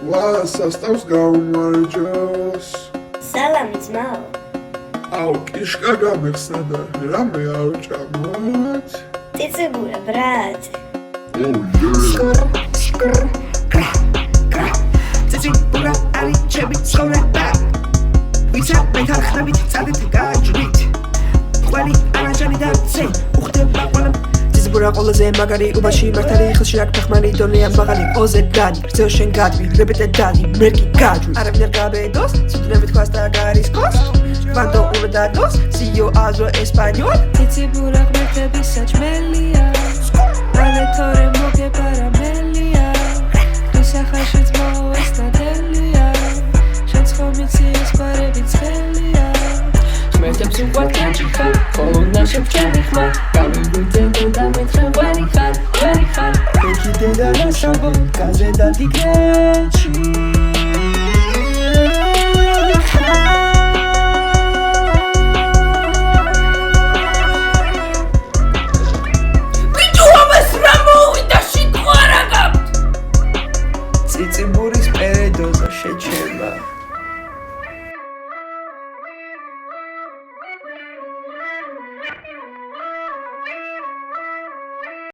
სასტავს გაუმარჯოს სალამი ძმაო აუ კიშკა გამეხსნა და რამე არ ჭამოთ ტიცებურა ბრატ ტიცებურა არი ჩემი ცხოვრება ვიცა მეთანხმებით წადით გააჭრით ყველი არაჯანი და ცე უხდება ყველამ ტიცებურა ყველაზე მაგარი უბაში მართალი ხელში აქ ფეხმანი დონეა მაღალი ოზე დანი რძეო შენ გადვი რებეტე დანი მერგი გაჯვი არავინ არ გაბედოს სუდნები თქვას და გარისკოს Cuando uno da dos, si yo hablo español ტიცებურა ღმერთების საჭმელია ალეთორე მოგე პარამელია დუსახაში ძმაო ეს დადელია შენც ხომ იცი ეს პარები ცხელია ღმერთებს უყვარდაჭი ხარ ხოლო ნაშევჩენი ხმარ გამიგვიძენ და მეთხრე ვერი ხარEki de da la sabon, kaze da di greci